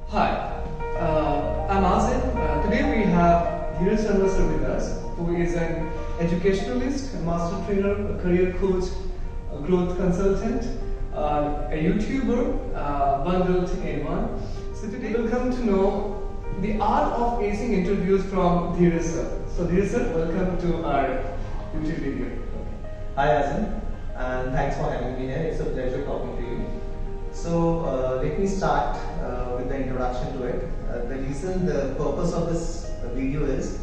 Hi, I'm Azim. Today we have Dheeraj Sharma sir with us, who is an educationalist, a master trainer, a career coach, a growth consultant, a YouTuber, bundled in one. So today we'll come to know the art of acing interviews from Dheeraj sir. So Dheeraj sir, welcome to our YouTube video. Hi Azim, and thanks for having me here. It's a pleasure talking to you. So let me start with the introduction to it. The purpose of this video is,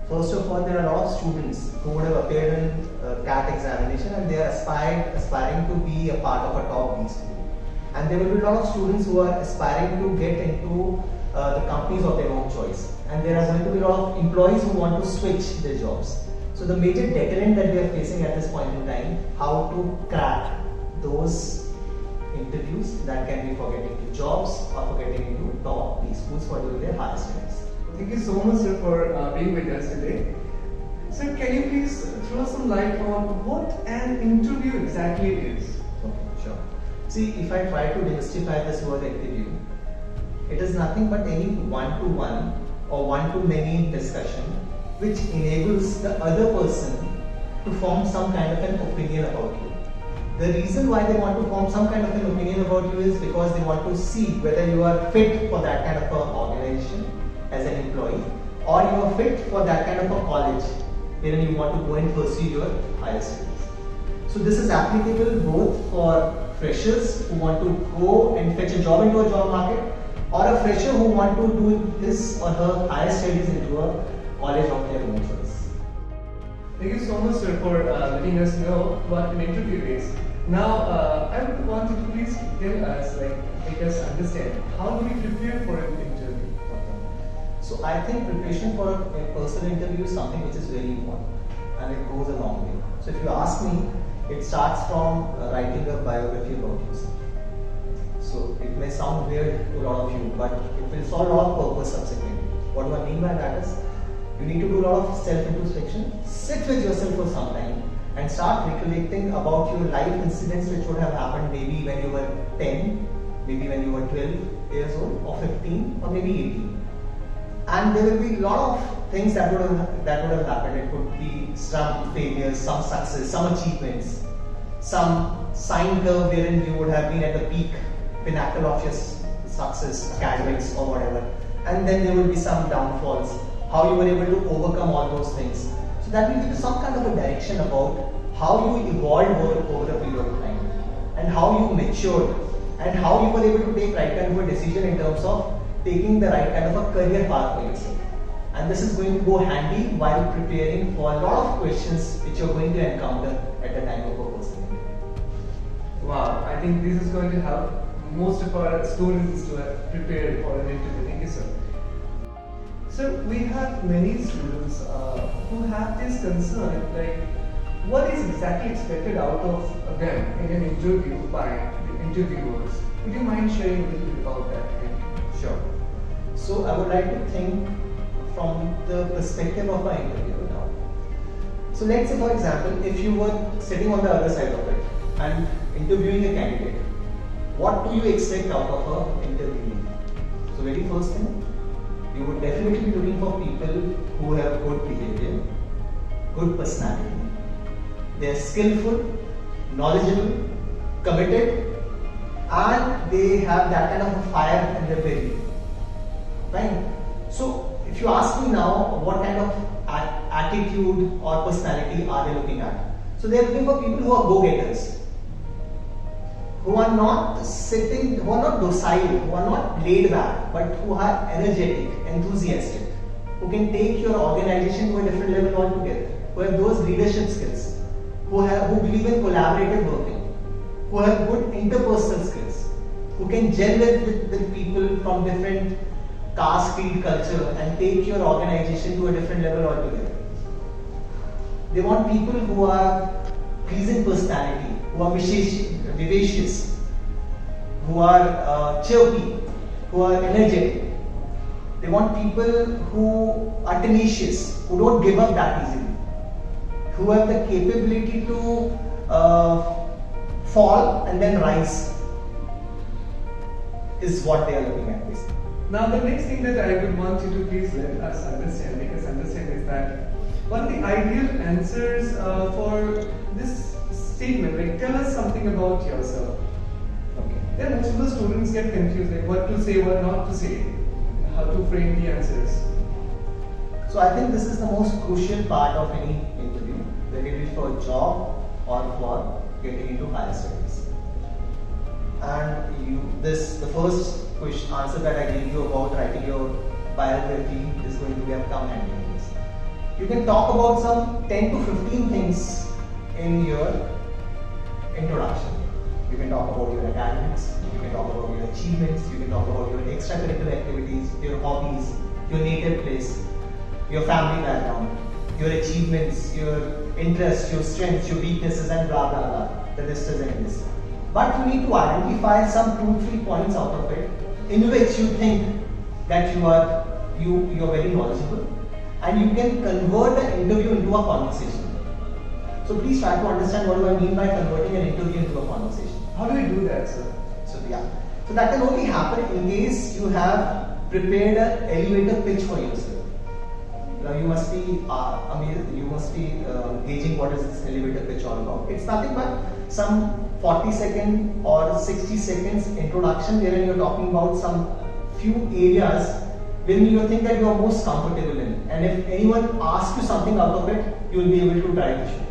first of all, there are a lot of students who would have appeared in CAT examination and they are aspiring to be a part of a top B school. And there will be a lot of students who are aspiring to get into the companies of their own choice. And there are going to be a lot of employees who want to switch their jobs. So the major deterrent that we are facing at this point in time, how to crack those interviews that can be for getting to jobs or for getting into top B schools for doing their higher studies. Thank you so much, sir, for being with us today. Sir, can you please throw some light on what an interview exactly is? Okay, sure. See, if I try to demystify this word interview, it is nothing but any one-to-one or one-to-many discussion which enables the other person to form some kind of an opinion about you. The reason why they want to form some kind of an opinion about you is because they want to see whether you are fit for that kind of an organization as an employee, or you are fit for that kind of a college wherein you want to go and pursue your higher studies. So this is applicable both for freshers who want to go and fetch a job into a job market, or a fresher who want to do his or her higher studies into a college of their own choice. Thank you so much, sir, for letting us know what an interview is. Now, I would want you to please tell us, make us understand, how do we prepare for an interview? So I think preparation for a personal interview is something which is very important and it goes a long way. So if you ask me, it starts from writing a biography about yourself. So it may sound weird to a lot of you, but it will solve a lot of purpose subsequently. What do I mean by that is, you need to do a lot of self-introspection, sit with yourself for some time and start recollecting about your life incidents which would have happened maybe when you were 10, maybe when you were 12 years old, or 15, or maybe 18. And there will be a lot of things that would have happened. It could be some failures, some success, some achievements, some sine curve wherein you would have been at the peak, pinnacle of your success, academics or whatever. And then there will be some downfalls, how you were able to overcome all those things. So that will give you some kind of a direction about how you evolved over a period of time, and how you matured, and how you were able to take right kind of a decision in terms of taking the right kind of a career path for yourself. And this is going to go handy while preparing for a lot of questions which you are going to encounter at the time of a personal interview. Wow, I think this is going to help most of our students to have prepared for an interview. Thank you, sir. So we have many students who have this concern, what is exactly expected out of them in an interview by the interviewers. Would you mind sharing a little bit about that? Sure. So I would like to think from the perspective of an interviewer now. So let's say, for example, if you were sitting on the other side of it and interviewing a candidate, what do you expect out of an interviewee? So very first thing, you would definitely be looking for people who have good behavior, good personality. They are skillful, knowledgeable, committed, and they have that kind of a fire in their belly. Right? So if you ask me now, what kind of attitude or personality are they looking at? So they are looking for people who are go-getters, who are not sitting, who are not docile, who are not laid back, but who are energetic, enthusiastic, who can take your organization to a different level altogether, who have those leadership skills, who believe in collaborative working, who have good interpersonal skills, who can gel with people from different caste, creed, culture and take your organization to a different level altogether. They want people who are pleasing personality, who are vivacious, who are chirpy, who are energetic. They want people who are tenacious, who don't give up that easily, who have the capability to fall and then rise, is what they are looking at basically. Now the next thing that I would want you to please let us understand, make us understand, is that what are the ideal answers for this statement, like tell us something about yourself. Okay. Then most of the students get confused, like what to say, what not to say, how to frame the answers. So I think this is the most crucial part of any interview, whether it is for a job or for getting into higher studies. And the first question answer that I gave you about writing your biography is going to be a come handy in this. You can talk about some 10 to 15 things in your introduction. You can talk about your academics, you can talk about your achievements, you can talk about your extracurricular activities, your hobbies, your native place, your family background, your achievements, your interests, your strengths, your weaknesses, and blah blah blah. The list is endless. But you need to identify some 2-3 points out of it in which you think that you are very knowledgeable, and you can convert the interview into a conversation. So please try to understand what do I mean by converting an interview into a conversation. How do we do that, sir? So that can only happen in case you have prepared an elevator pitch for yourself. Now you must be amazed. You must be gauging what is this elevator pitch all about. It's nothing but some 40-second or 60 seconds introduction wherein you're talking about some few areas when you think that you are most comfortable in, and if anyone asks you something out of it, you will be able to drive the show.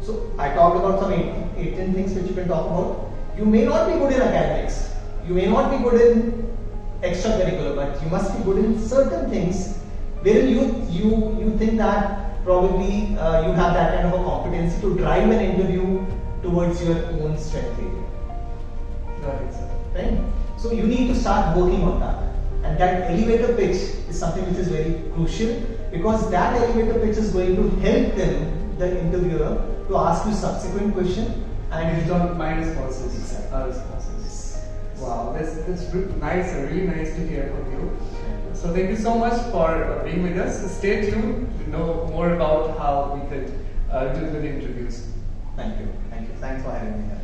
So I talked about some 18 things which you can talk about. You may not be good in academics, you may not be good in extracurricular, but you must be good in certain things wherein you think that probably you have that kind of a competency to drive an interview towards your own strength area. Got it, sir. Right? So you need to start working on that. And that elevator pitch is something which is very crucial, because that elevator pitch is going to help them, the interviewer, to ask you subsequent question And it is on my responses. Exactly. Our responses. Wow, that's nice, really nice to hear from you. So thank you so much for being with us. Stay tuned to know more about how we could do the interviews. Thank you. Thanks for having me here.